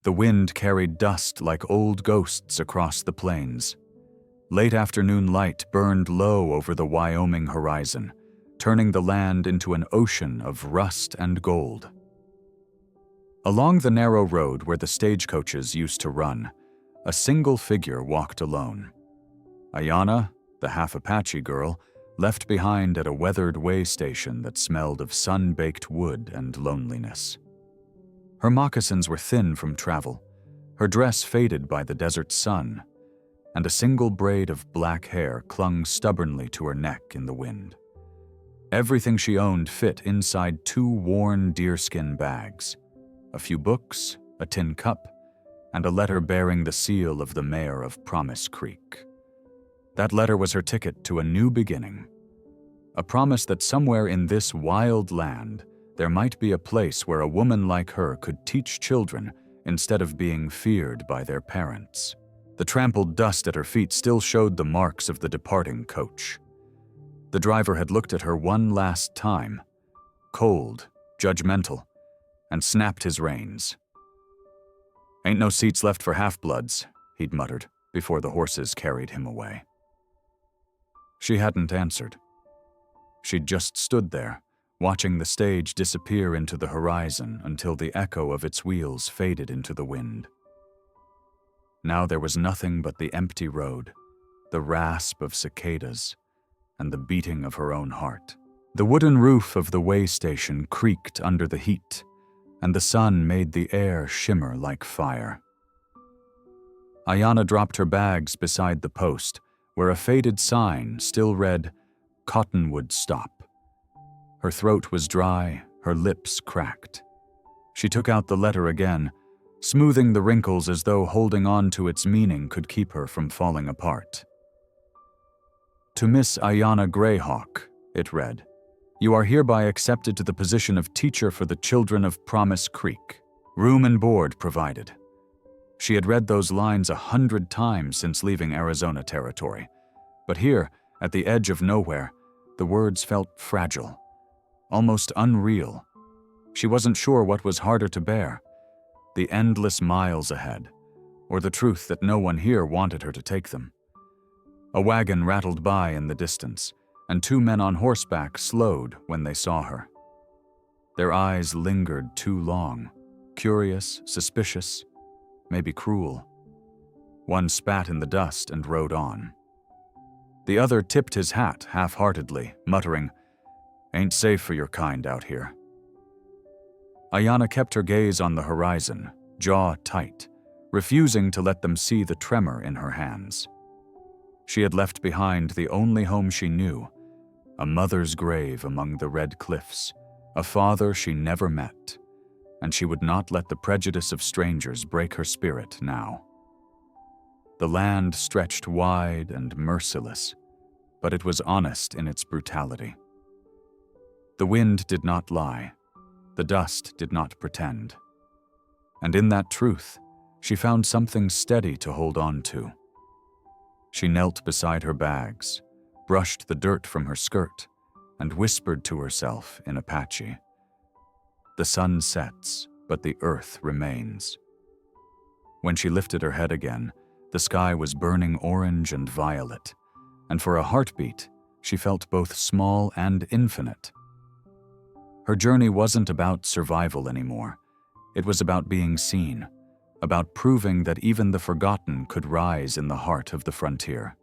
The wind carried dust like old ghosts across the plains. Late afternoon light burned low over the Wyoming horizon, turning the land into an ocean of rust and gold. Along the narrow road where the stagecoaches used to run, a single figure walked alone. Ayanna, the half-Apache girl, left behind at a weathered way station that smelled of sun-baked wood and loneliness. Her moccasins were thin from travel, her dress faded by the desert sun, and a single braid of black hair clung stubbornly to her neck in the wind. Everything she owned fit inside 2 worn deerskin bags: a few books, a tin cup, and a letter bearing the seal of the mayor of Promise Creek. That letter was her ticket to a new beginning, a promise that somewhere in this wild land there might be a place where a woman like her could teach children instead of being feared by their parents. The trampled dust at her feet still showed the marks of the departing coach. The driver had looked at her one last time, cold, judgmental, and snapped his reins. "Ain't no seats left for half-bloods," he'd muttered before the horses carried him away. She hadn't answered. She'd just stood there, watching the stage disappear into the horizon until the echo of its wheels faded into the wind. Now there was nothing but the empty road, the rasp of cicadas, and the beating of her own heart. The wooden roof of the way station creaked under the heat, and the sun made the air shimmer like fire. Ayanna dropped her bags beside the post, where a faded sign still read, "Cottonwood Stop." Her throat was dry, her lips cracked. She took out the letter again, smoothing the wrinkles as though holding on to its meaning could keep her from falling apart. "To Miss Ayanna Greyhawk," it read, "you are hereby accepted to the position of teacher for the children of Promise Creek. Room and board provided." She had read those lines 100 times since leaving Arizona territory, but here, at the edge of nowhere, the words felt fragile, almost unreal. She wasn't sure what was harder to bear, the endless miles ahead, or the truth that no one here wanted her to take them. A wagon rattled by in the distance, and 2 men on horseback slowed when they saw her. Their eyes lingered too long, curious, suspicious, maybe cruel. One spat in the dust and rode on. The other tipped his hat half-heartedly, muttering, "Ain't safe for your kind out here." Ayanna kept her gaze on the horizon, jaw tight, refusing to let them see the tremor in her hands. She had left behind the only home she knew, a mother's grave among the red cliffs, a father she never met, and she would not let the prejudice of strangers break her spirit now. The land stretched wide and merciless, but it was honest in its brutality. The wind did not lie. The dust did not pretend. And in that truth, she found something steady to hold on to. She knelt beside her bags, brushed the dirt from her skirt, and whispered to herself in Apache, "The sun sets, but the earth remains." When she lifted her head again, the sky was burning orange and violet, and for a heartbeat, she felt both small and infinite. Her journey wasn't about survival anymore. It was about being seen, about proving that even the forgotten could rise in the heart of the frontier.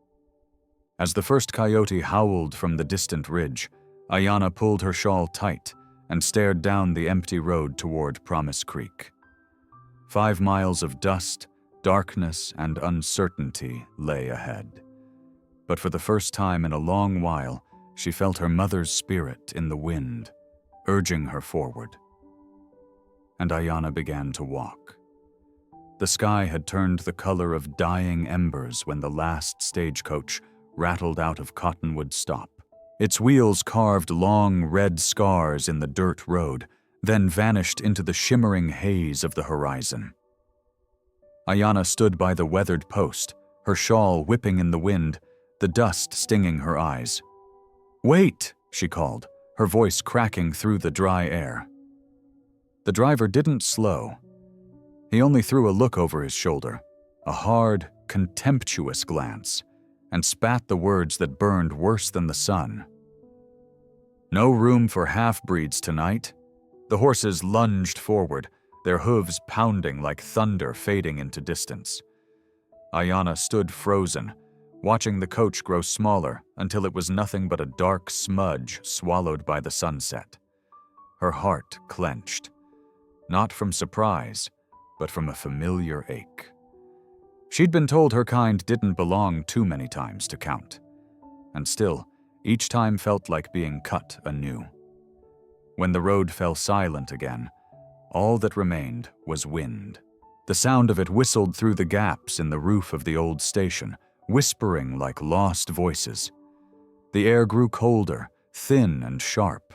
As the first coyote howled from the distant ridge, Ayanna pulled her shawl tight and stared down the empty road toward Promise Creek. 5 miles of dust, darkness, and uncertainty lay ahead. But for the first time in a long while, she felt her mother's spirit in the wind, urging her forward. And Ayanna began to walk. The sky had turned the color of dying embers when the last stagecoach rattled out of Cottonwood Stop. Its wheels carved long red scars in the dirt road, then vanished into the shimmering haze of the horizon. Ayanna stood by the weathered post, her shawl whipping in the wind, the dust stinging her eyes. "Wait!" she called, her voice cracking through the dry air. The driver didn't slow. He only threw a look over his shoulder, a hard, contemptuous glance, and spat the words that burned worse than the sun. "No room for half-breeds tonight." The horses lunged forward, their hooves pounding like thunder fading into distance. Ayanna stood frozen, watching the coach grow smaller until it was nothing but a dark smudge swallowed by the sunset. Her heart clenched, not from surprise, but from a familiar ache. She'd been told her kind didn't belong too many times to count, and still, each time felt like being cut anew. When the road fell silent again, all that remained was wind. The sound of it whistled through the gaps in the roof of the old station, whispering like lost voices. The air grew colder, thin and sharp.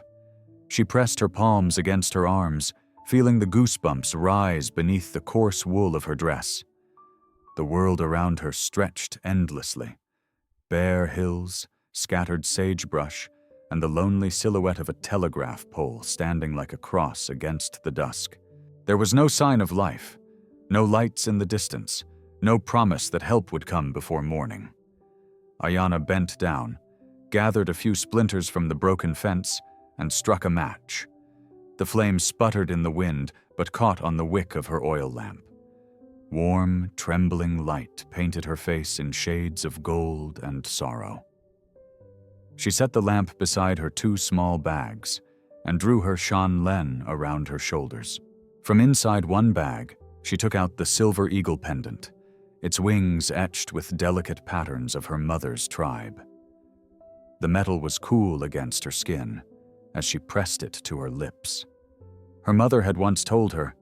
She pressed her palms against her arms, feeling the goosebumps rise beneath the coarse wool of her dress. The world around her stretched endlessly. Bare hills, scattered sagebrush, and the lonely silhouette of a telegraph pole standing like a cross against the dusk. There was no sign of life, no lights in the distance, no promise that help would come before morning. Ayanna bent down, gathered a few splinters from the broken fence, and struck a match. The flame sputtered in the wind, but caught on the wick of her oil lamp. Warm, trembling light painted her face in shades of gold and sorrow. She set the lamp beside her two small bags and drew her shanlen around her shoulders. From inside one bag, she took out the silver eagle pendant, its wings etched with delicate patterns of her mother's tribe. The metal was cool against her skin as she pressed it to her lips. Her mother had once told her,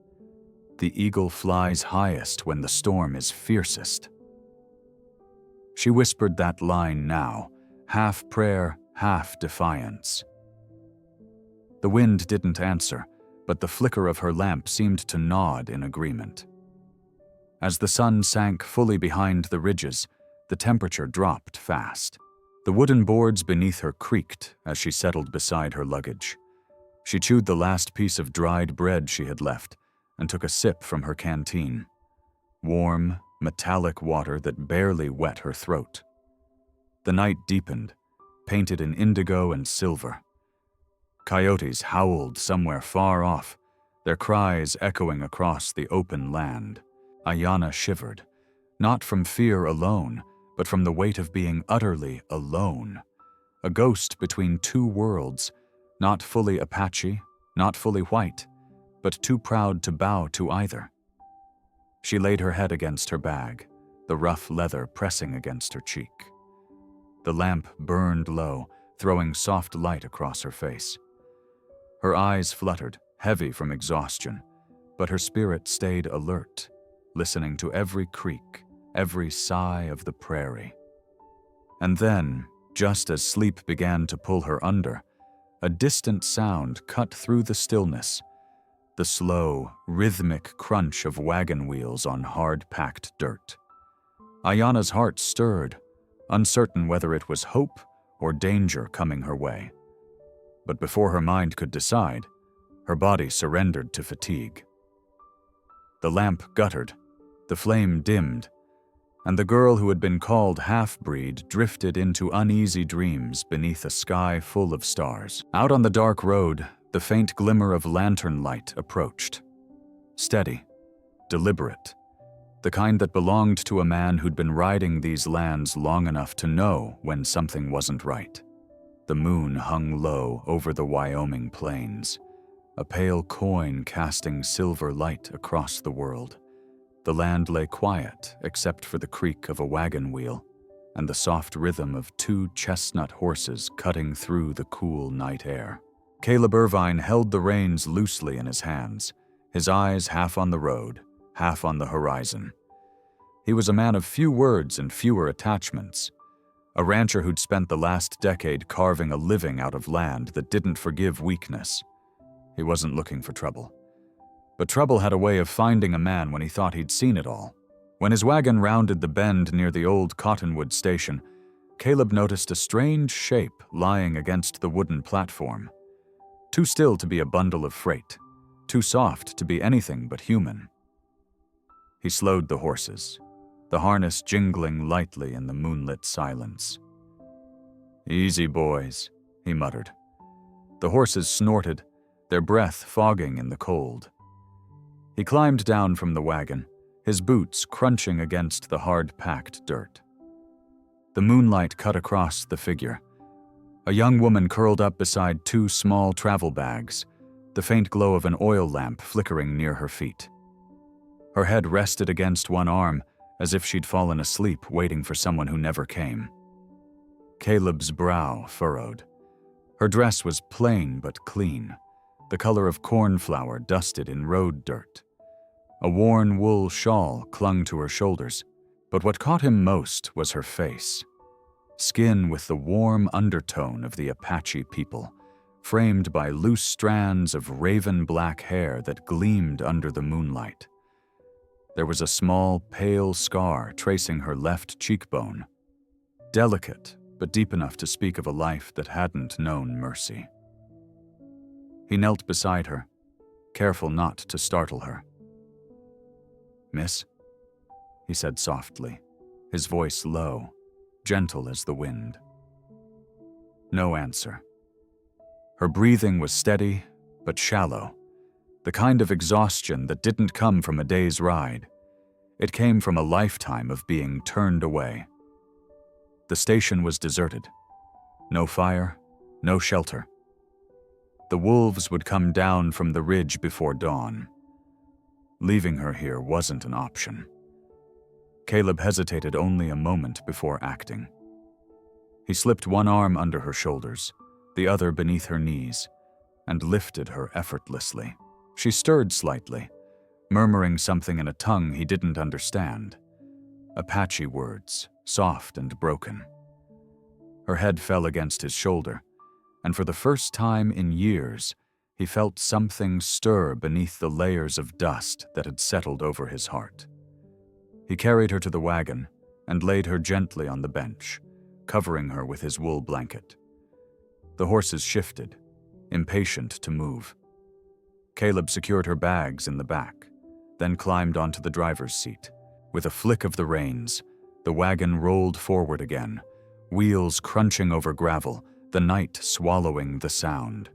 "The eagle flies highest when the storm is fiercest." She whispered that line now, half prayer, half defiance. The wind didn't answer, but the flicker of her lamp seemed to nod in agreement. As the sun sank fully behind the ridges, the temperature dropped fast. The wooden boards beneath her creaked as she settled beside her luggage. She chewed the last piece of dried bread she had left and took a sip from her canteen. Warm, metallic water that barely wet her throat. The night deepened, painted in indigo and silver. Coyotes howled somewhere far off, their cries echoing across the open land. Ayanna shivered, not from fear alone, but from the weight of being utterly alone. A ghost between two worlds, not fully Apache, not fully white, but too proud to bow to either. She laid her head against her bag, the rough leather pressing against her cheek. The lamp burned low, throwing soft light across her face. Her eyes fluttered, heavy from exhaustion, but her spirit stayed alert, listening to every creak, every sigh of the prairie. And then, just as sleep began to pull her under, a distant sound cut through the stillness, the slow, rhythmic crunch of wagon wheels on hard-packed dirt. Ayanna's heart stirred, uncertain whether it was hope or danger coming her way. But before her mind could decide, her body surrendered to fatigue. The lamp guttered, the flame dimmed, and the girl who had been called half-breed drifted into uneasy dreams beneath a sky full of stars. Out on the dark road, the faint glimmer of lantern light approached. Steady, deliberate, the kind that belonged to a man who'd been riding these lands long enough to know when something wasn't right. The moon hung low over the Wyoming plains, a pale coin casting silver light across the world. The land lay quiet except for the creak of a wagon wheel and the soft rhythm of two chestnut horses cutting through the cool night air. Caleb Irvine held the reins loosely in his hands, his eyes half on the road, half on the horizon. He was a man of few words and fewer attachments, a rancher who'd spent the last decade carving a living out of land that didn't forgive weakness. He wasn't looking for trouble. But trouble had a way of finding a man when he thought he'd seen it all. When his wagon rounded the bend near the old Cottonwood station, Caleb noticed a strange shape lying against the wooden platform. Too still to be a bundle of freight, too soft to be anything but human. He slowed the horses, the harness jingling lightly in the moonlit silence. "Easy, boys," he muttered. The horses snorted, their breath fogging in the cold. He climbed down from the wagon, his boots crunching against the hard-packed dirt. The moonlight cut across the figure. A young woman curled up beside two small travel bags, the faint glow of an oil lamp flickering near her feet. Her head rested against one arm, as if she'd fallen asleep waiting for someone who never came. Caleb's brow furrowed. Her dress was plain but clean, the color of cornflour dusted in road dirt. A worn wool shawl clung to her shoulders, but what caught him most was her face. Skin with the warm undertone of the Apache people, framed by loose strands of raven-black hair that gleamed under the moonlight. There was a small, pale scar tracing her left cheekbone, delicate but deep enough to speak of a life that hadn't known mercy. He knelt beside her, careful not to startle her. "Miss?" he said softly, his voice low, gentle as the wind. No answer. Her breathing was steady but shallow, the kind of exhaustion that didn't come from a day's ride. It came from a lifetime of being turned away. The station was deserted. No fire, no shelter. The wolves would come down from the ridge before dawn. Leaving her here wasn't an option. Caleb hesitated only a moment before acting. He slipped one arm under her shoulders, the other beneath her knees, and lifted her effortlessly. She stirred slightly, murmuring something in a tongue he didn't understand. Apache words, soft and broken. Her head fell against his shoulder, and for the first time in years, he felt something stir beneath the layers of dust that had settled over his heart. He carried her to the wagon and laid her gently on the bench, covering her with his wool blanket. The horses shifted, impatient to move. Caleb secured her bags in the back, then climbed onto the driver's seat. With a flick of the reins, the wagon rolled forward again, wheels crunching over gravel, the night swallowing the sound.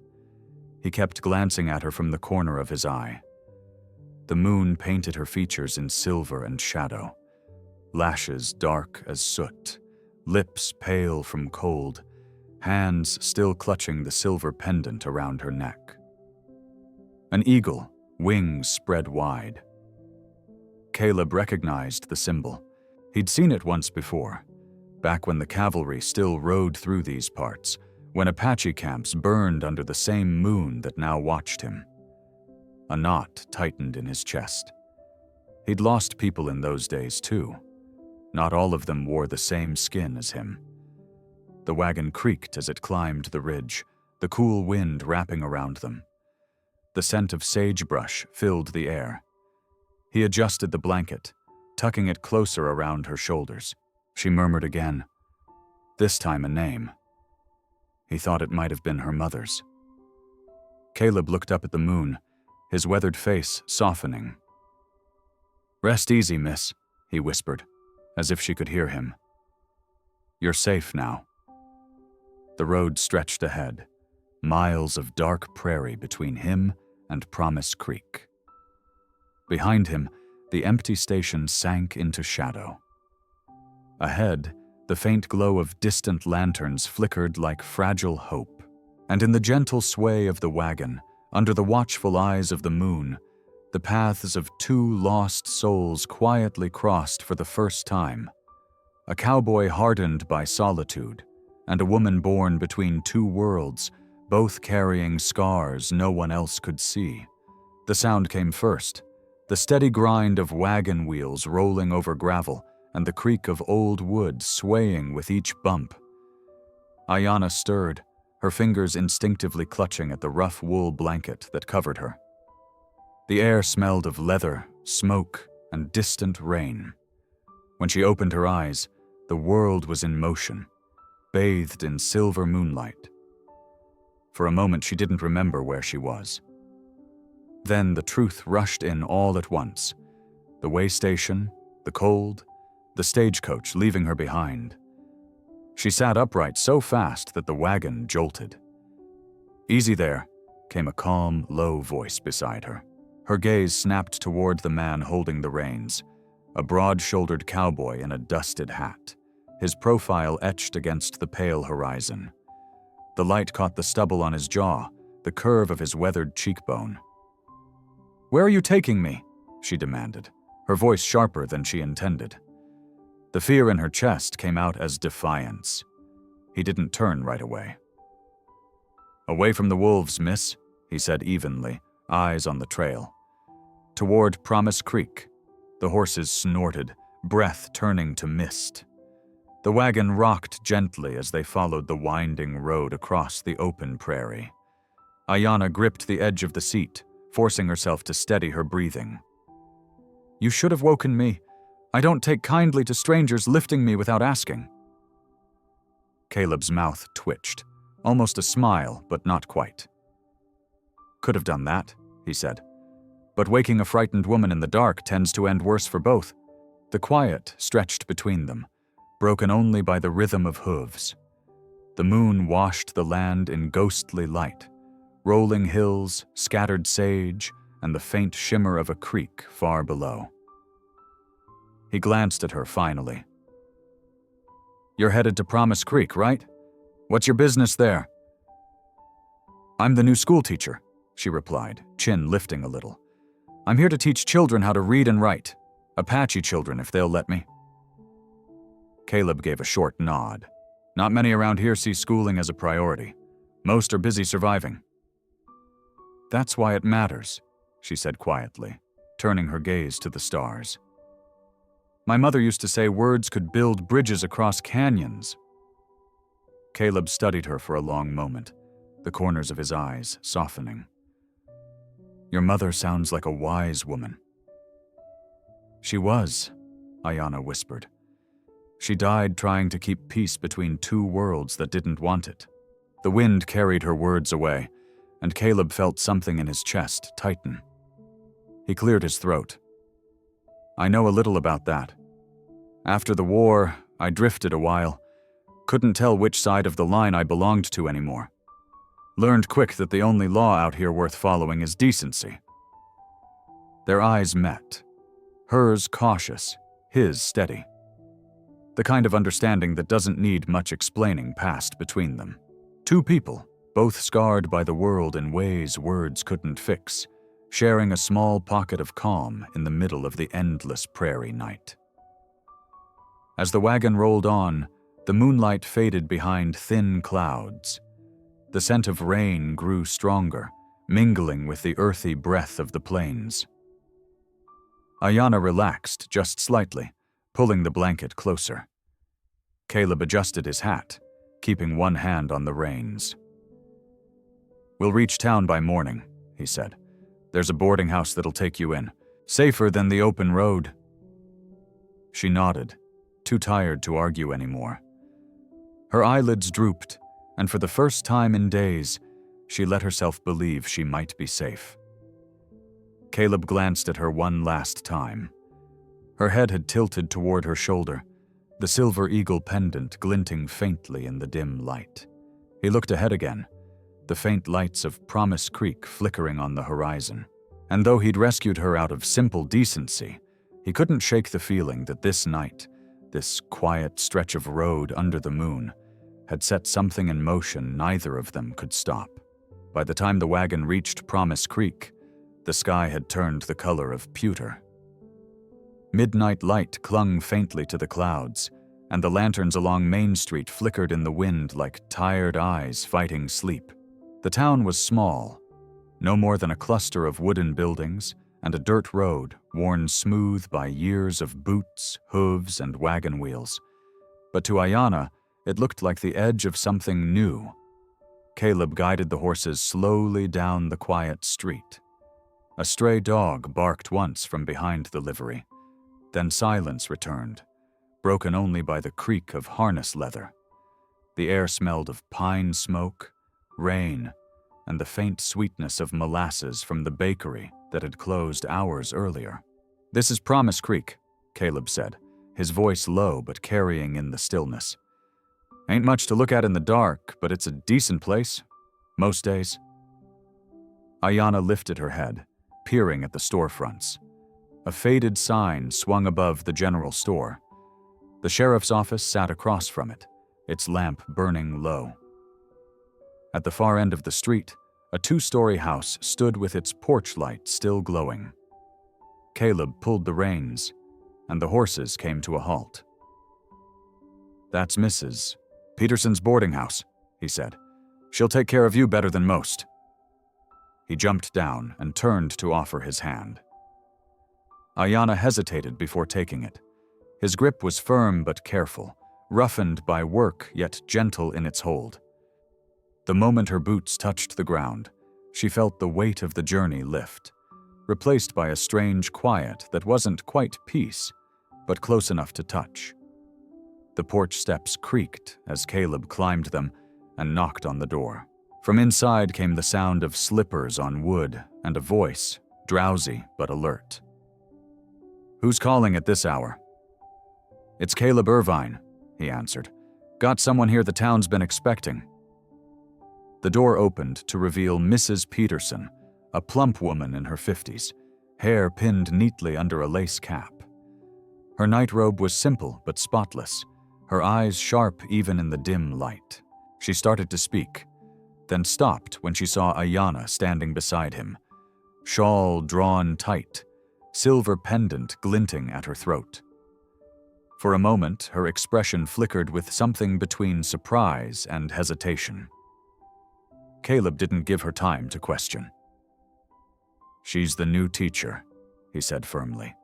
He kept glancing at her from the corner of his eye. The moon painted her features in silver and shadow, lashes dark as soot, lips pale from cold, hands still clutching the silver pendant around her neck. An eagle, wings spread wide. Caleb recognized the symbol. He'd seen it once before, back when the cavalry still rode through these parts, when Apache camps burned under the same moon that now watched him. A knot tightened in his chest. He'd lost people in those days too. Not all of them wore the same skin as him. The wagon creaked as it climbed the ridge, the cool wind wrapping around them. The scent of sagebrush filled the air. He adjusted the blanket, tucking it closer around her shoulders. She murmured again, this time a name. He thought it might have been her mother's. Caleb looked up at the moon, his weathered face softening. "Rest easy, miss," he whispered, as if she could hear him. "You're safe now." The road stretched ahead, miles of dark prairie between him and Promise Creek. Behind him, the empty station sank into shadow. Ahead, the faint glow of distant lanterns flickered like fragile hope, and in the gentle sway of the wagon, under the watchful eyes of the moon, the paths of two lost souls quietly crossed for the first time. A cowboy hardened by solitude, and a woman born between two worlds, both carrying scars no one else could see. The sound came first, the steady grind of wagon wheels rolling over gravel and the creak of old wood swaying with each bump. Ayanna stirred, her fingers instinctively clutching at the rough wool blanket that covered her. The air smelled of leather, smoke, and distant rain. When she opened her eyes, the world was in motion, bathed in silver moonlight. For a moment, she didn't remember where she was. Then the truth rushed in all at once. The way station, the cold, the stagecoach leaving her behind. She sat upright so fast that the wagon jolted. "Easy there," came a calm, low voice beside her. Her gaze snapped toward the man holding the reins, a broad-shouldered cowboy in a dusted hat, his profile etched against the pale horizon. The light caught the stubble on his jaw, the curve of his weathered cheekbone. "Where are you taking me?" she demanded, her voice sharper than she intended. The fear in her chest came out as defiance. He didn't turn right away. "Away from the wolves, miss," he said evenly, eyes on the trail. Toward Promise Creek. The horses snorted, breath turning to mist. The wagon rocked gently as they followed the winding road across the open prairie. Ayanna gripped the edge of the seat, forcing herself to steady her breathing. "You should have woken me. I don't take kindly to strangers lifting me without asking." Caleb's mouth twitched, almost a smile, but not quite. "Could have done that," he said. "But waking a frightened woman in the dark tends to end worse for both." The quiet stretched between them, broken only by the rhythm of hooves. The moon washed the land in ghostly light, rolling hills, scattered sage, and the faint shimmer of a creek far below. He glanced at her finally. "You're headed to Promise Creek, right? What's your business there?" "I'm the new schoolteacher," she replied, chin lifting a little. "I'm here to teach children how to read and write. Apache children, if they'll let me." Caleb gave a short nod. "Not many around here see schooling as a priority. Most are busy surviving." "That's why it matters," she said quietly, turning her gaze to the stars. "My mother used to say words could build bridges across canyons." Caleb studied her for a long moment, the corners of his eyes softening. "Your mother sounds like a wise woman." "She was," Ayanna whispered. "She died trying to keep peace between two worlds that didn't want it." The wind carried her words away, and Caleb felt something in his chest tighten. He cleared his throat. "I know a little about that. After the war, I drifted a while. Couldn't tell which side of the line I belonged to anymore. Learned quick that the only law out here worth following is decency." Their eyes met. Hers cautious, his steady. The kind of understanding that doesn't need much explaining passed between them. Two people, both scarred by the world in ways words couldn't fix, sharing a small pocket of calm in the middle of the endless prairie night. As the wagon rolled on, the moonlight faded behind thin clouds. The scent of rain grew stronger, mingling with the earthy breath of the plains. Ayanna relaxed just slightly, pulling the blanket closer. Caleb adjusted his hat, keeping one hand on the reins. "We'll reach town by morning," he said. "There's a boarding house that'll take you in. Safer than the open road." She nodded, too tired to argue anymore. Her eyelids drooped, and for the first time in days, she let herself believe she might be safe. Caleb glanced at her one last time. Her head had tilted toward her shoulder, the silver eagle pendant glinting faintly in the dim light. He looked ahead again, the faint lights of Promise Creek flickering on the horizon. And though he'd rescued her out of simple decency, he couldn't shake the feeling that this night, this quiet stretch of road under the moon, had set something in motion neither of them could stop. By the time the wagon reached Promise Creek, the sky had turned the color of pewter. Midnight light clung faintly to the clouds, and the lanterns along Main Street flickered in the wind like tired eyes fighting sleep. The town was small, no more than a cluster of wooden buildings and a dirt road worn smooth by years of boots, hooves, and wagon wheels. But to Ayanna, it looked like the edge of something new. Caleb guided the horses slowly down the quiet street. A stray dog barked once from behind the livery. Then silence returned, broken only by the creak of harness leather. The air smelled of pine smoke, rain, and the faint sweetness of molasses from the bakery that had closed hours earlier. "This is Promise Creek," Caleb said, his voice low but carrying in the stillness. "Ain't much to look at in the dark, but it's a decent place. Most days." Ayanna lifted her head, peering at the storefronts. A faded sign swung above the general store. The sheriff's office sat across from it, its lamp burning low. At the far end of the street, a 2-story house stood with its porch light still glowing. Caleb pulled the reins, and the horses came to a halt. "That's Mrs. Peterson's boarding house," he said. "She'll take care of you better than most." He jumped down and turned to offer his hand. Ayanna hesitated before taking it. His grip was firm but careful, roughened by work yet gentle in its hold. The moment her boots touched the ground, she felt the weight of the journey lift, replaced by a strange quiet that wasn't quite peace, but close enough to touch. The porch steps creaked as Caleb climbed them and knocked on the door. From inside came the sound of slippers on wood and a voice, drowsy but alert. "Who's calling at this hour?" "It's Caleb Irvine," he answered. "Got someone here the town's been expecting." The door opened to reveal Mrs. Peterson, a plump woman in her 50s, hair pinned neatly under a lace cap. Her nightrobe was simple but spotless, her eyes sharp even in the dim light. She started to speak, then stopped when she saw Ayanna standing beside him, shawl drawn tight, silver pendant glinting at her throat. For a moment, her expression flickered with something between surprise and hesitation. Caleb didn't give her time to question. "She's the new teacher," he said firmly.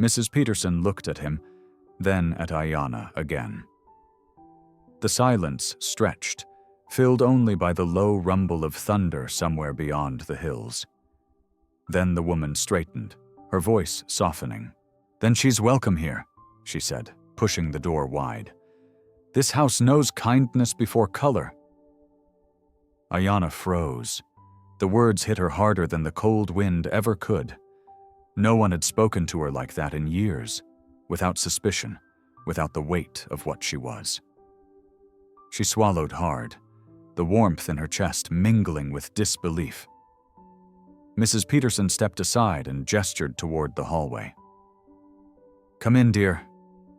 Mrs. Peterson looked at him, then at Ayanna again. The silence stretched, filled only by the low rumble of thunder somewhere beyond the hills. Then the woman straightened, her voice softening. "Then she's welcome here," she said, pushing the door wide. "This house knows kindness before color." Ayanna froze. The words hit her harder than the cold wind ever could. No one had spoken to her like that in years, without suspicion, without the weight of what she was. She swallowed hard, the warmth in her chest mingling with disbelief. Mrs. Peterson stepped aside and gestured toward the hallway. "Come in, dear.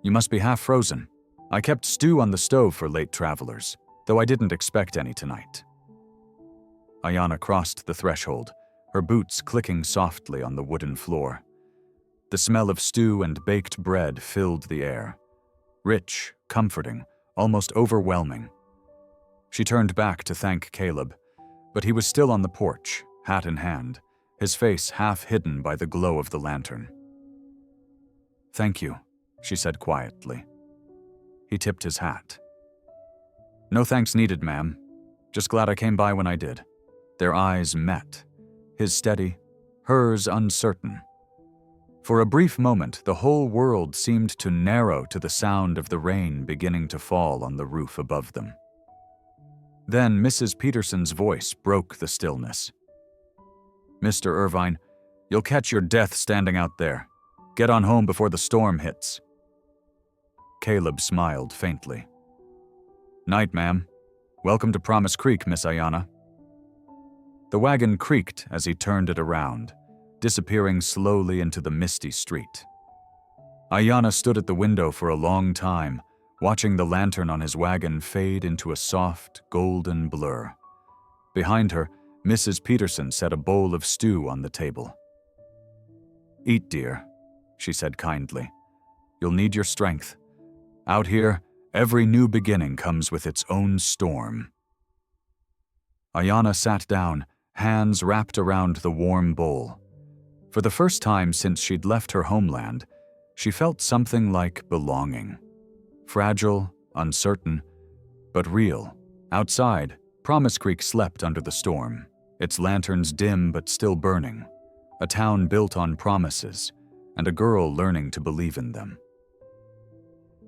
You must be half frozen. I kept stew on the stove for late travelers, though I didn't expect any tonight." Ayanna crossed the threshold, her boots clicking softly on the wooden floor. The smell of stew and baked bread filled the air. Rich, comforting, almost overwhelming. She turned back to thank Caleb, but he was still on the porch, hat in hand, his face half hidden by the glow of the lantern. "Thank you," she said quietly. He tipped his hat. "No thanks needed, ma'am. Just glad I came by when I did." Their eyes met, his steady, hers uncertain. For a brief moment, the whole world seemed to narrow to the sound of the rain beginning to fall on the roof above them. Then Mrs. Peterson's voice broke the stillness. "Mr. Irvine, you'll catch your death standing out there. Get on home before the storm hits." Caleb smiled faintly. "Night, ma'am. Welcome to Promise Creek, Miss Ayanna." The wagon creaked as he turned it around, disappearing slowly into the misty street. Ayanna stood at the window for a long time, watching the lantern on his wagon fade into a soft, golden blur. Behind her, Mrs. Peterson set a bowl of stew on the table. "Eat, dear," she said kindly. "You'll need your strength. Out here, every new beginning comes with its own storm." Ayanna sat down, hands wrapped around the warm bowl. For the first time since she'd left her homeland, she felt something like belonging. Fragile, uncertain, but real. Outside, Promise Creek slept under the storm, its lanterns dim but still burning, a town built on promises, and a girl learning to believe in them.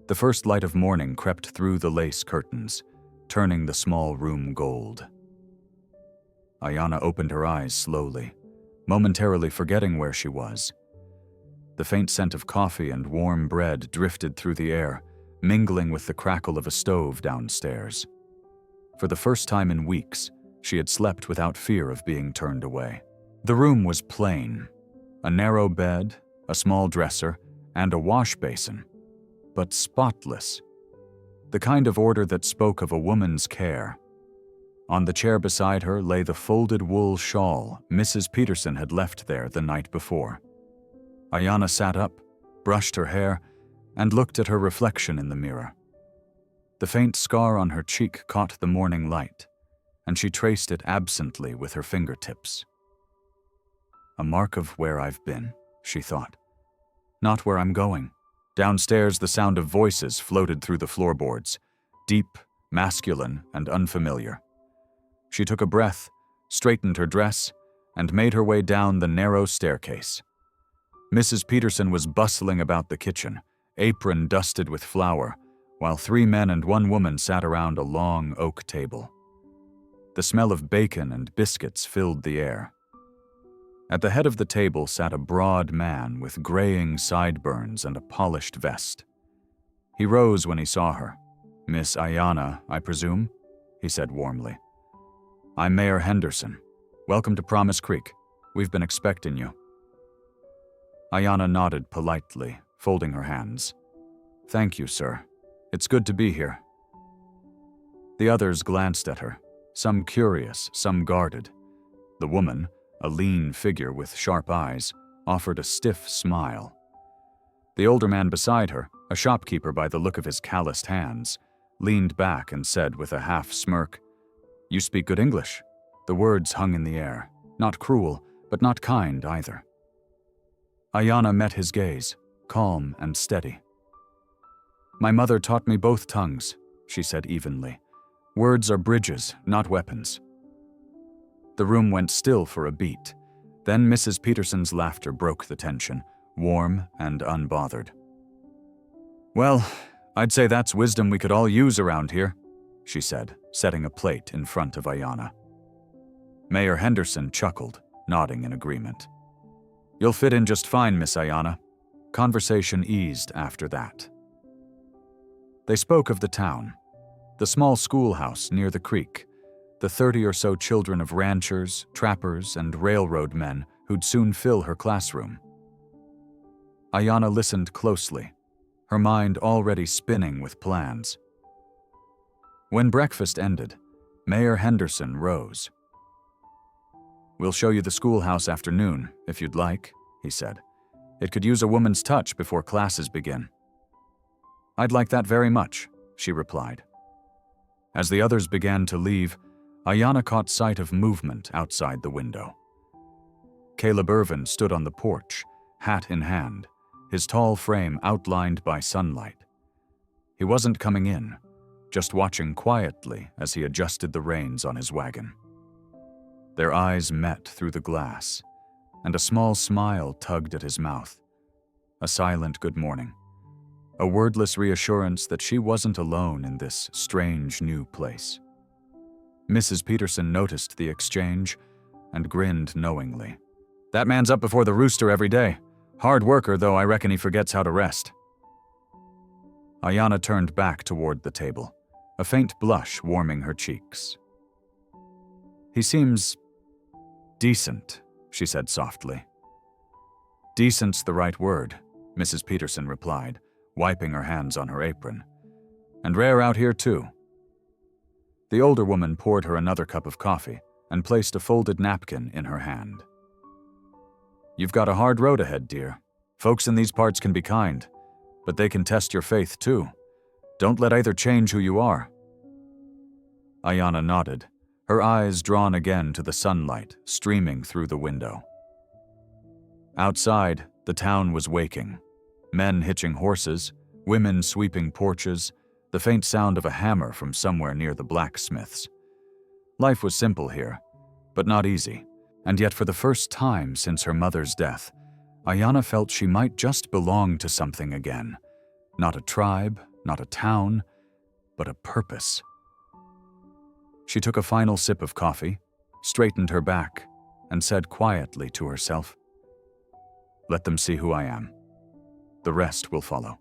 The first light of morning crept through the lace curtains, turning the small room gold. Ayanna opened her eyes slowly, momentarily forgetting where she was. The faint scent of coffee and warm bread drifted through the air, mingling with the crackle of a stove downstairs. For the first time in weeks, she had slept without fear of being turned away. The room was plain. A narrow bed, a small dresser, and a wash basin, but spotless. The kind of order that spoke of a woman's care. On the chair beside her lay the folded wool shawl Mrs. Peterson had left there the night before. Ayanna sat up, brushed her hair, and looked at her reflection in the mirror. The faint scar on her cheek caught the morning light, and she traced it absently with her fingertips. A mark of where I've been, she thought. Not where I'm going. Downstairs, the sound of voices floated through the floorboards, deep, masculine, and unfamiliar. She took a breath, straightened her dress, and made her way down the narrow staircase. Mrs. Peterson was bustling about the kitchen, apron dusted with flour, while 3 men and 1 woman sat around a long oak table. The smell of bacon and biscuits filled the air. At the head of the table sat a broad man with graying sideburns and a polished vest. He rose when he saw her. "Miss Ayanna, I presume?" he said warmly. "I'm Mayor Henderson. Welcome to Promise Creek. We've been expecting you." Ayanna nodded politely, folding her hands. "Thank you, sir. It's good to be here." The others glanced at her, some curious, some guarded. The woman, a lean figure with sharp eyes, offered a stiff smile. The older man beside her, a shopkeeper by the look of his calloused hands, leaned back and said with a half smirk, "You speak good English." The words hung in the air, not cruel, but not kind either. Ayanna met his gaze, calm and steady. "My mother taught me both tongues," she said evenly. "Words are bridges, not weapons." The room went still for a beat. Then Mrs. Peterson's laughter broke the tension, warm and unbothered. "Well, I'd say that's wisdom we could all use around here," she said, setting a plate in front of Ayanna. Mayor Henderson chuckled, nodding in agreement. "You'll fit in just fine, Miss Ayanna." Conversation eased after that. They spoke of the town, the small schoolhouse near the creek, the 30 or so children of ranchers, trappers, and railroad men who'd soon fill her classroom. Ayanna listened closely, her mind already spinning with plans. When breakfast ended, Mayor Henderson rose. "We'll show you the schoolhouse afternoon, if you'd like," he said. "It could use a woman's touch before classes begin." "I'd like that very much," she replied. As the others began to leave, Ayanna caught sight of movement outside the window. Caleb Irvin stood on the porch, hat in hand, his tall frame outlined by sunlight. He wasn't coming in, just watching quietly as he adjusted the reins on his wagon. Their eyes met through the glass, and a small smile tugged at his mouth. A silent good morning. A wordless reassurance that she wasn't alone in this strange new place. Mrs. Peterson noticed the exchange and grinned knowingly. "That man's up before the rooster every day. Hard worker, though I reckon he forgets how to rest." Ayanna turned back toward the table, a faint blush warming her cheeks. "He seems decent," she said softly. "Decent's the right word," Mrs. Peterson replied, wiping her hands on her apron. "And rare out here, too." The older woman poured her another cup of coffee and placed a folded napkin in her hand. "You've got a hard road ahead, dear. Folks in these parts can be kind, but they can test your faith, too. Don't let either change who you are." Ayanna nodded, her eyes drawn again to the sunlight streaming through the window. Outside, the town was waking. Men hitching horses, women sweeping porches, the faint sound of a hammer from somewhere near the blacksmiths. Life was simple here, but not easy, and yet for the first time since her mother's death, Ayanna felt she might just belong to something again. Not a tribe, not a town, but a purpose. She took a final sip of coffee, straightened her back, and said quietly to herself, "Let them see who I am. The rest will follow.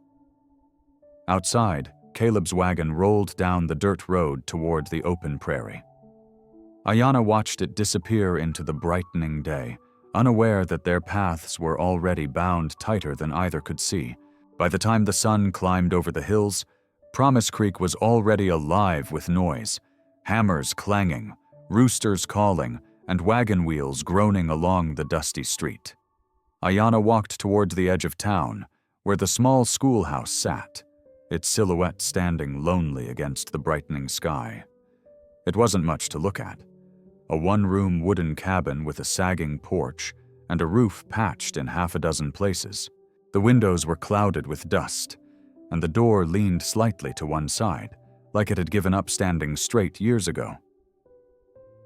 Outside, Caleb's wagon rolled down the dirt road toward the open prairie. Ayanna watched it disappear into the brightening day, unaware that their paths were already bound tighter than either could see. By the time the sun climbed over the hills, Promise Creek was already alive with noise, hammers clanging, roosters calling, and wagon wheels groaning along the dusty street. Ayanna walked toward the edge of town, where the small schoolhouse sat, its silhouette standing lonely against the brightening sky. It wasn't much to look at. A one-room wooden cabin with a sagging porch and a roof patched in half a dozen places. The windows were clouded with dust, and the door leaned slightly to one side, like it had given up standing straight years ago.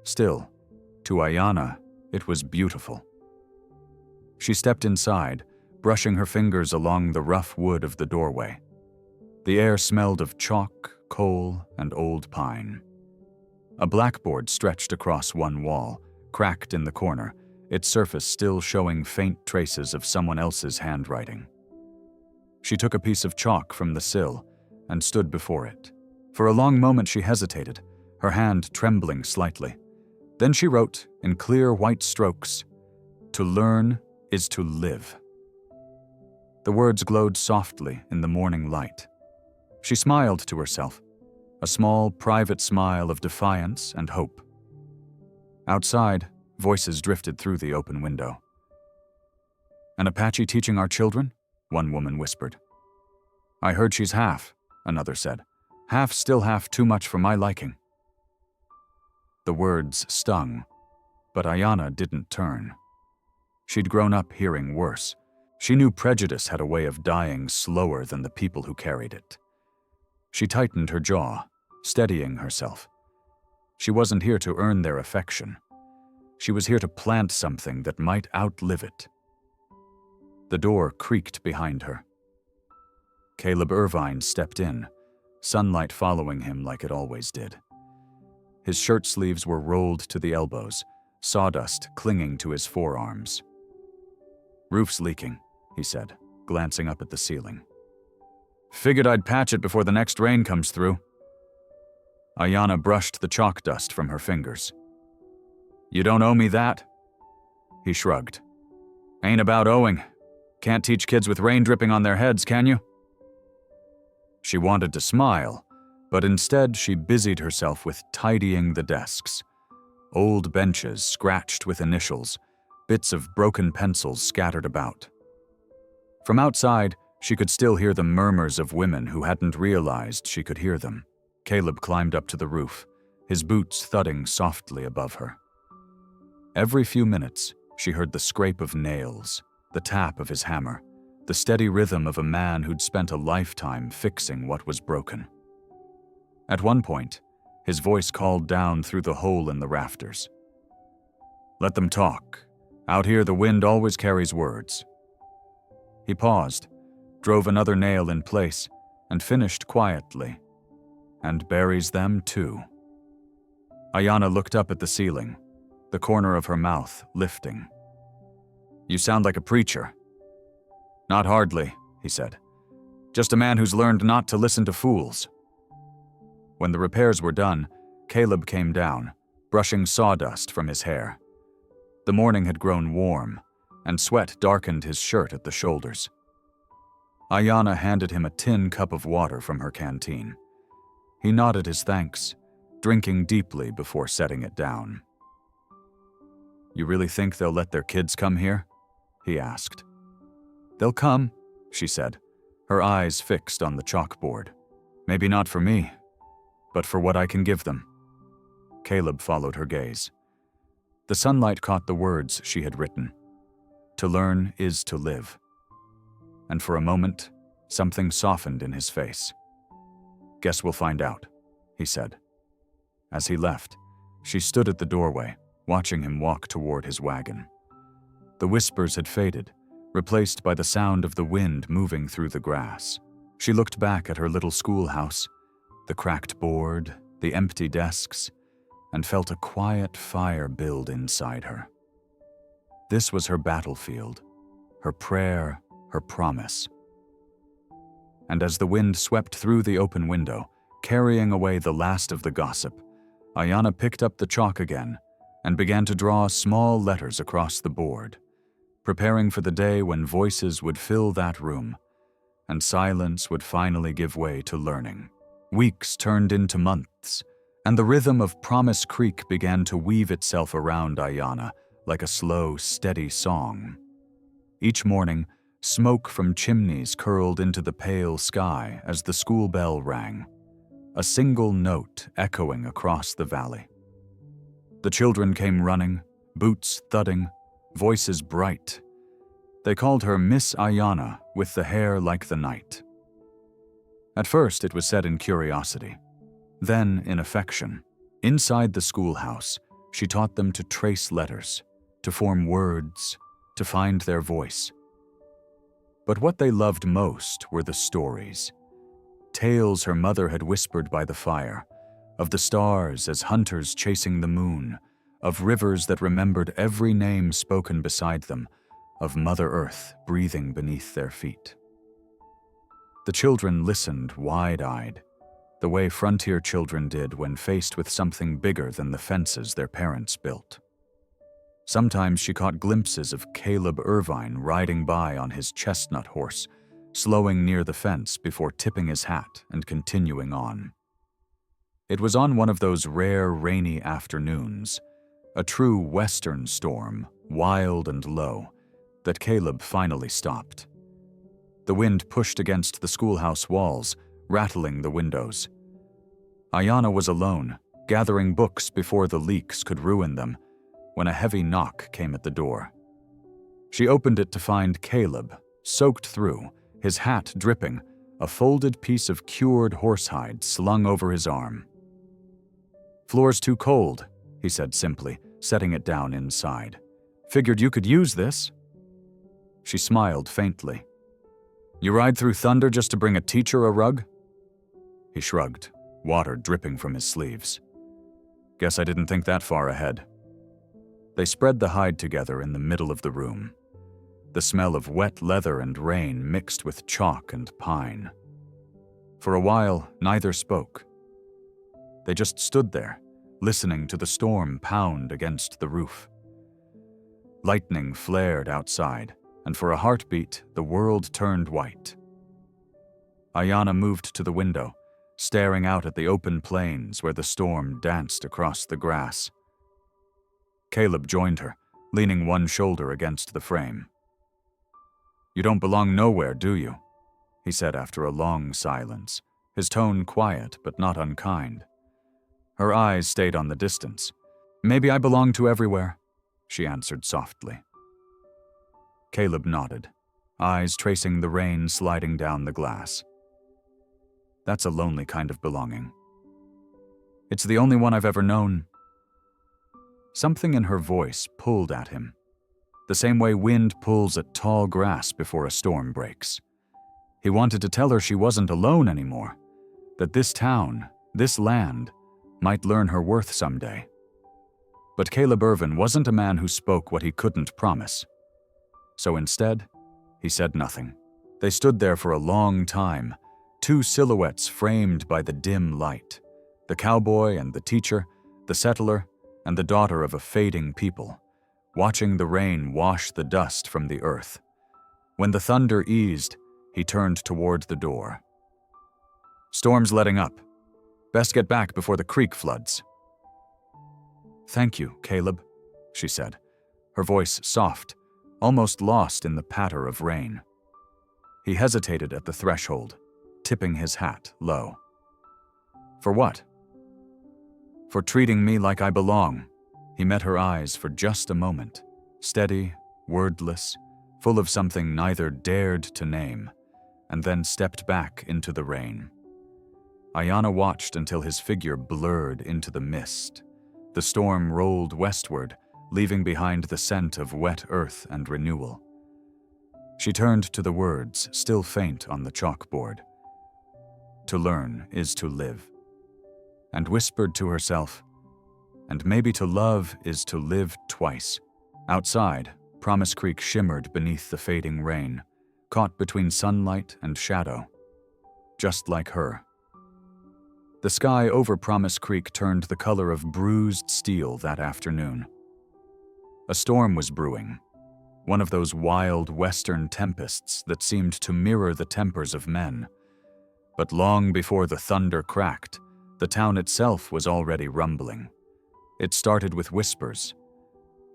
Still, to Ayanna, it was beautiful. She stepped inside, brushing her fingers along the rough wood of the doorway. The air smelled of chalk, coal, and old pine. A blackboard stretched across one wall, cracked in the corner, its surface still showing faint traces of someone else's handwriting. She took a piece of chalk from the sill and stood before it. For a long moment she hesitated, her hand trembling slightly. Then she wrote, in clear white strokes, "To learn is to live." The words glowed softly in the morning light. She smiled to herself, a small, private smile of defiance and hope. Outside, voices drifted through the open window. "An Apache teaching our children?" one woman whispered. "I heard she's half," another said. "Half still half too much for my liking." The words stung, but Ayanna didn't turn. She'd grown up hearing worse. She knew prejudice had a way of dying slower than the people who carried it. She tightened her jaw, steadying herself. She wasn't here to earn their affection. She was here to plant something that might outlive it. The door creaked behind her. Caleb Irvine stepped in, sunlight following him like it always did. His shirt sleeves were rolled to the elbows, sawdust clinging to his forearms. "Roof's leaking," he said, glancing up at the ceiling. "Figured I'd patch it before the next rain comes through." Ayanna brushed the chalk dust from her fingers. "You don't owe me that?" He shrugged. "Ain't about owing. Can't teach kids with rain dripping on their heads, can you?" She wanted to smile, but instead she busied herself with tidying the desks. Old benches scratched with initials, bits of broken pencils scattered about. From outside, she could still hear the murmurs of women who hadn't realized she could hear them. Caleb climbed up to the roof, his boots thudding softly above her. Every few minutes, she heard the scrape of nails, the tap of his hammer, the steady rhythm of a man who'd spent a lifetime fixing what was broken. At one point, his voice called down through the hole in the rafters. "Let them talk. Out here the wind always carries words." He paused, drove another nail in place, and finished quietly. "And buries them too." Ayanna looked up at the ceiling, the corner of her mouth lifting. "You sound like a preacher." "Not hardly," he said. "Just a man who's learned not to listen to fools." When the repairs were done, Caleb came down, brushing sawdust from his hair. The morning had grown warm, and sweat darkened his shirt at the shoulders. Ayanna handed him a tin cup of water from her canteen. He nodded his thanks, drinking deeply before setting it down. "You really think they'll let their kids come here?" he asked. "They'll come," she said, her eyes fixed on the chalkboard. "Maybe not for me, but for what I can give them." Caleb followed her gaze. The sunlight caught the words she had written. "To learn is to live." And for a moment, something softened in his face. "Guess we'll find out," he said. As he left, she stood at the doorway, watching him walk toward his wagon. The whispers had faded, replaced by the sound of the wind moving through the grass. She looked back at her little schoolhouse, the cracked board, the empty desks, and felt a quiet fire build inside her. This was her battlefield, her prayer, her promise. and as the wind swept through the open window, carrying away the last of the gossip, Ayanna picked up the chalk again and began to draw small letters across the board, preparing for the day when voices would fill that room and silence would finally give way to learning. Weeks turned into months, and the rhythm of Promise Creek began to weave itself around Ayanna like a slow, steady song. Each morning, smoke from chimneys curled into the pale sky as the school bell rang, a single note echoing across the valley. The children came running, boots thudding, voices bright. They called her Miss Ayanna with the hair like the night. At first it was said in curiosity, then in affection. Inside the schoolhouse, she taught them to trace letters, to form words, to find their voice. But what they loved most were the stories. Tales her mother had whispered by the fire, of the stars as hunters chasing the moon, of rivers that remembered every name spoken beside them, of Mother Earth breathing beneath their feet. The children listened wide-eyed, the way frontier children did when faced with something bigger than the fences their parents built. Sometimes she caught glimpses of Caleb Irvine riding by on his chestnut horse, slowing near the fence before tipping his hat and continuing on. It was on one of those rare rainy afternoons, a true western storm, wild and low, that Caleb finally stopped. The wind pushed against the schoolhouse walls, rattling the windows. Ayanna was alone, gathering books before the leaks could ruin them, when a heavy knock came at the door. She opened it to find Caleb, soaked through, his hat dripping, a folded piece of cured horsehide slung over his arm. "Floor's too cold," he said simply, setting it down inside. "Figured you could use this." She smiled faintly. "You ride through thunder just to bring a teacher a rug?" He shrugged, water dripping from his sleeves. "Guess I didn't think that far ahead." They spread the hide together in the middle of the room. The smell of wet leather and rain mixed with chalk and pine. For a while, neither spoke. They just stood there, listening to the storm pound against the roof. Lightning flared outside, and for a heartbeat, the world turned white. Ayanna moved to the window, staring out at the open plains where the storm danced across the grass. Caleb joined her, leaning one shoulder against the frame. "You don't belong nowhere, do you?" he said after a long silence, his tone quiet but not unkind. Her eyes stayed on the distance. "Maybe I belong to everywhere," she answered softly. Caleb nodded, eyes tracing the rain sliding down the glass. "That's a lonely kind of belonging. It's the only one I've ever known." Something in her voice pulled at him, the same way wind pulls at tall grass before a storm breaks. He wanted to tell her she wasn't alone anymore, that this town, this land, might learn her worth someday. But Caleb Irvine wasn't a man who spoke what he couldn't promise. So instead, he said nothing. They stood there for a long time, two silhouettes framed by the dim light, the cowboy and the teacher, the settler and the daughter of a fading people, watching the rain wash the dust from the earth. When the thunder eased, he turned toward the door. "Storm's letting up. Best get back before the creek floods." "Thank you, Caleb," she said, her voice soft, almost lost in the patter of rain. He hesitated at the threshold, tipping his hat low. "For what?" "For treating me like I belong." He met her eyes for just a moment, steady, wordless, full of something neither dared to name, and then stepped back into the rain. Ayanna watched until his figure blurred into the mist. The storm rolled westward, leaving behind the scent of wet earth and renewal. She turned to the words, still faint on the chalkboard. "To learn is to live," and whispered to herself, "And maybe to love is to live twice." Outside, Promise Creek shimmered beneath the fading rain, caught between sunlight and shadow. just like her. The sky over Promise Creek turned the color of bruised steel that afternoon. A storm was brewing, one of those wild western tempests that seemed to mirror the tempers of men. But long before the thunder cracked, the town itself was already rumbling. It started with whispers.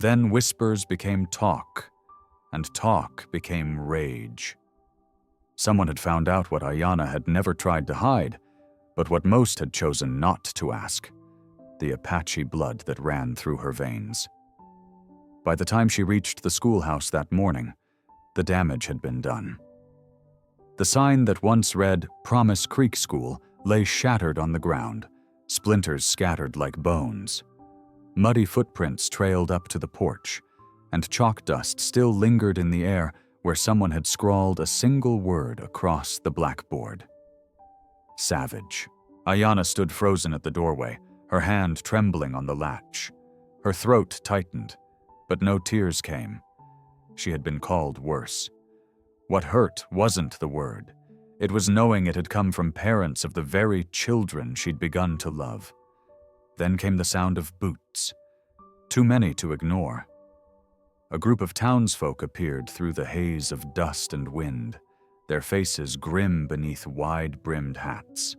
Then whispers became talk, and talk became rage. Someone had found out what Ayanna had never tried to hide, but what most had chosen not to ask: the Apache blood that ran through her veins. By the time she reached the schoolhouse that morning, the damage had been done. The sign that once read Promise Creek School lay shattered on the ground, splinters scattered like bones. Muddy footprints trailed up to the porch, and chalk dust still lingered in the air where someone had scrawled a single word across the blackboard. Savage. Ayanna stood frozen at the doorway, her hand trembling on the latch. Her throat tightened, but no tears came. She had been called worse. What hurt wasn't the word. It was knowing it had come from parents of the very children she'd begun to love. Then came the sound of boots. Too many to ignore. A group of townsfolk appeared through the haze of dust and wind, their faces grim beneath wide-brimmed hats.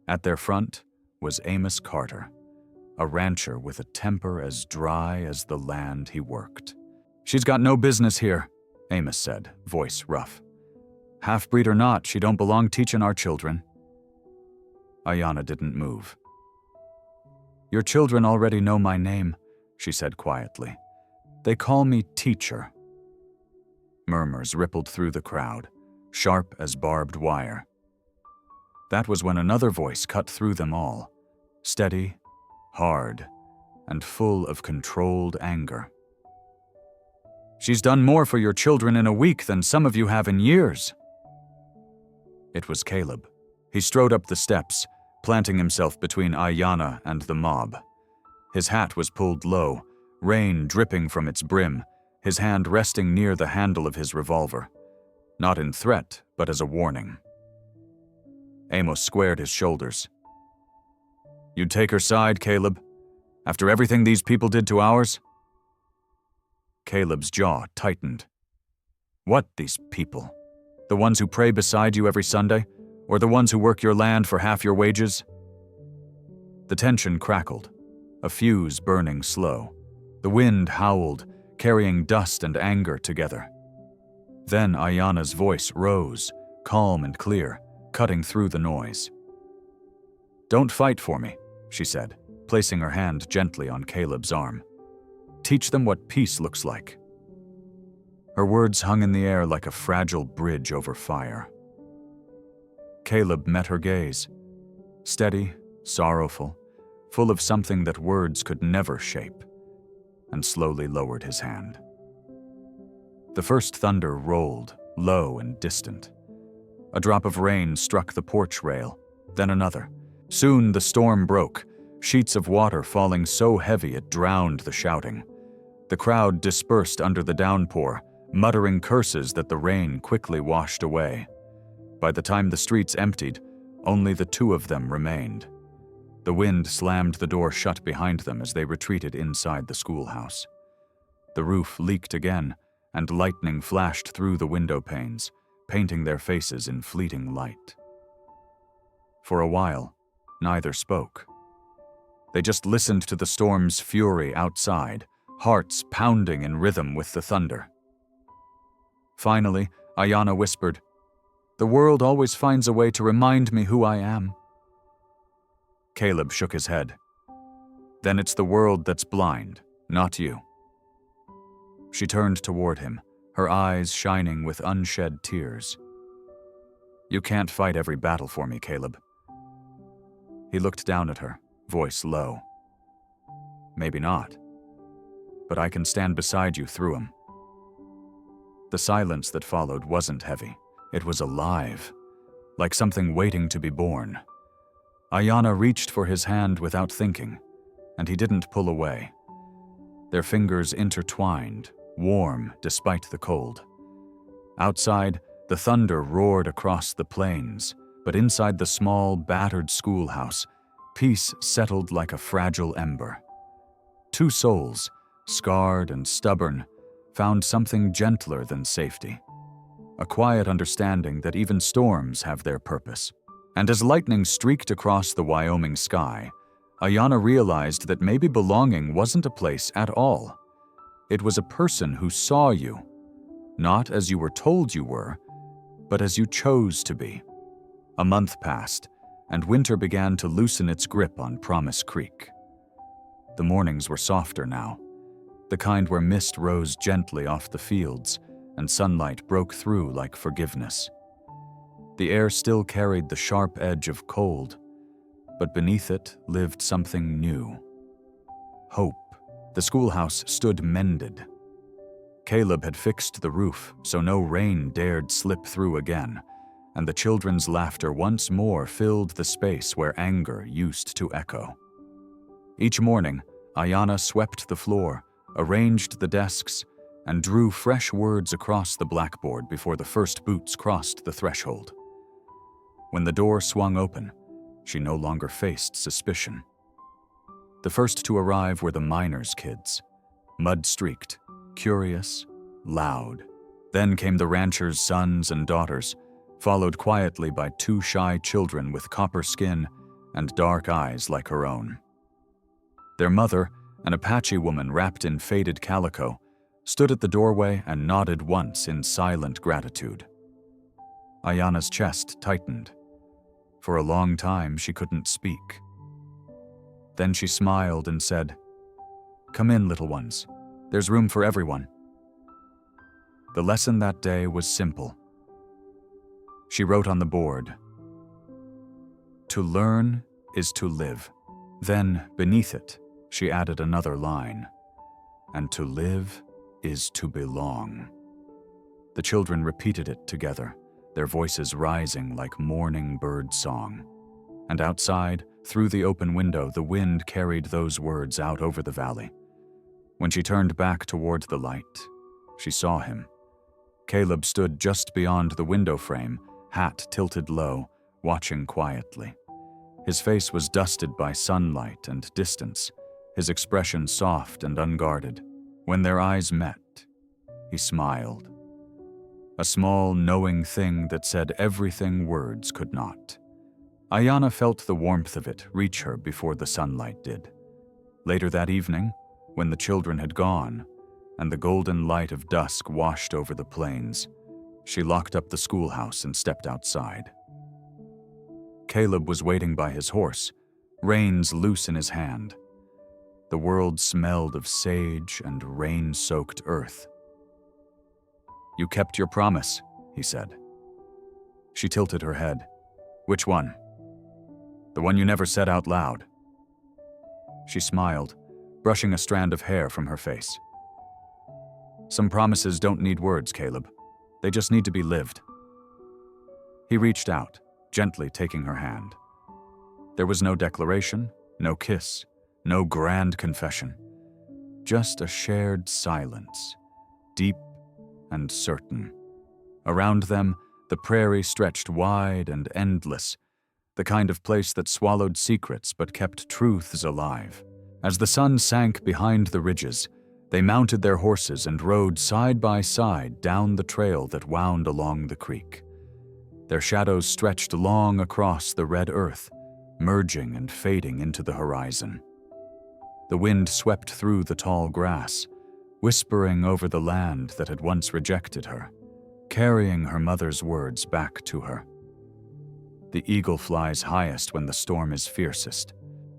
At their front was Amos Carter, a rancher with a temper as dry as the land he worked. "She's got no business here," Amos said, voice rough. "Half-breed or not, she don't belong teaching our children." Ayanna didn't move. "Your children already know my name," she said quietly. "They call me Teacher." Murmurs rippled through the crowd, sharp as barbed wire. That was when another voice cut through them all, steady, hard, and full of controlled anger. "She's done more for your children in a week than some of you have in years." It was Caleb. He strode up the steps, planting himself between Ayanna and the mob. His hat was pulled low, rain dripping from its brim, his hand resting near the handle of his revolver. Not in threat, but as a warning. Amos squared his shoulders. "You'd take her side, Caleb? After everything these people did to ours?" Caleb's jaw tightened. "What, these people? The ones who pray beside you every Sunday? Or the ones who work your land for half your wages?" The tension crackled, a fuse burning slow. The wind howled, carrying dust and anger together. Then Ayanna's voice rose, calm and clear, cutting through the noise. "Don't fight for me," she said, placing her hand gently on Caleb's arm. "Teach them what peace looks like." Her words hung in the air like a fragile bridge over fire. Caleb met her gaze, steady, sorrowful, full of something that words could never shape, and slowly lowered his hand. The first thunder rolled, low and distant. A drop of rain struck the porch rail, then another. Soon the storm broke, sheets of water falling so heavy it drowned the shouting. The crowd dispersed under the downpour, muttering curses that the rain quickly washed away. By the time the streets emptied, only the two of them remained. The wind slammed the door shut behind them as they retreated inside the schoolhouse. The roof leaked again, and lightning flashed through the window panes, painting their faces in fleeting light. For a while, neither spoke. They just listened to the storm's fury outside, hearts pounding in rhythm with the thunder. Finally, Ayanna whispered, "The world always finds a way to remind me who I am." Caleb shook his head. "Then it's the world that's blind, not you." She turned toward him, her eyes shining with unshed tears. "You can't fight every battle for me, Caleb." He looked down at her, voice low. "Maybe not, but I can stand beside you through 'em." The silence that followed wasn't heavy. It was alive, like something waiting to be born. Ayanna reached for his hand without thinking, and he didn't pull away. Their fingers intertwined, warm despite the cold. Outside, the thunder roared across the plains, But inside the small, battered schoolhouse, peace settled like a fragile ember. Two souls, scarred and stubborn, found something gentler than safety. A quiet understanding that even storms have their purpose. And as lightning streaked across the Wyoming sky, Ayanna realized that maybe belonging wasn't a place at all. It was a person who saw you, not as you were told you were, but as you chose to be. A month passed, and winter began to loosen its grip on Promise Creek. The mornings were softer now, the kind where mist rose gently off the fields and sunlight broke through like forgiveness. The air still carried the sharp edge of cold, but beneath it lived something new. Hope. The schoolhouse stood mended. Caleb had fixed the roof so no rain dared slip through again, and the children's laughter once more filled the space where anger used to echo. Each morning, Ayanna swept the floor, arranged the desks, and drew fresh words across the blackboard before the first boots crossed the threshold. When the door swung open, she no longer faced suspicion. The first to arrive were the miners' kids, mud-streaked, curious, loud. Then came the ranchers' sons and daughters, followed quietly by two shy children with copper skin and dark eyes like her own. Their mother, an Apache woman wrapped in faded calico, stood at the doorway and nodded once in silent gratitude. Ayanna's chest tightened. For a long time, she couldn't speak. Then she smiled and said, "Come in, little ones. There's room for everyone." The lesson that day was simple. She wrote on the board, "To learn is to live." Then, beneath it, she added another line, "And to live is to belong." The children repeated it together, their voices rising like morning bird song. And outside, through the open window, the wind carried those words out over the valley. When she turned back toward the light, she saw him. Caleb stood just beyond the window frame, hat tilted low, watching quietly. His face was dusted by sunlight and distance, his expression soft and unguarded. When their eyes met, he smiled. A small, knowing thing that said everything words could not. Ayanna felt the warmth of it reach her before the sunlight did. Later that evening, when the children had gone, and the golden light of dusk washed over the plains, she locked up the schoolhouse and stepped outside. Caleb was waiting by his horse, reins loose in his hand. The world smelled of sage and rain-soaked earth. "You kept your promise," he said. She tilted her head. "Which one?" "The one you never said out loud." She smiled, brushing a strand of hair from her face. "Some promises don't need words, Caleb. They just need to be lived." He reached out, gently taking her hand. There was no declaration, no kiss, no grand confession. Just a shared silence, deep and certain. Around them, the prairie stretched wide and endless, the kind of place that swallowed secrets but kept truths alive. As the sun sank behind the ridges, they mounted their horses and rode side by side down the trail that wound along the creek. Their shadows stretched long across the red earth, merging and fading into the horizon. The wind swept through the tall grass, whispering over the land that had once rejected her, carrying her mother's words back to her. The eagle flies highest when the storm is fiercest.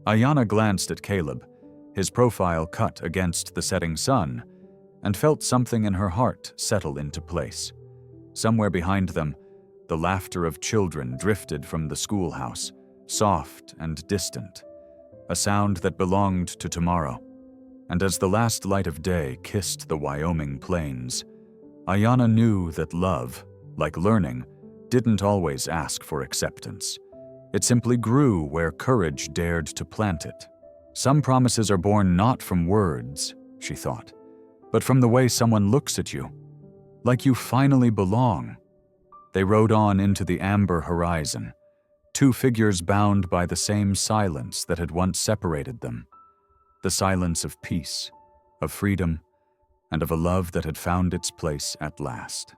Ayanna glanced at Caleb, his profile cut against the setting sun, and felt something in her heart settle into place. Somewhere behind them, the laughter of children drifted from the schoolhouse, soft and distant, a sound that belonged to tomorrow. And as the last light of day kissed the Wyoming plains, Ayanna knew that love, like learning, didn't always ask for acceptance. It simply grew where courage dared to plant it. Some promises are born not from words, she thought, but from the way someone looks at you, like you finally belong. They rode on into the amber horizon, two figures bound by the same silence that had once separated them, the silence of peace, of freedom, and of a love that had found its place at last.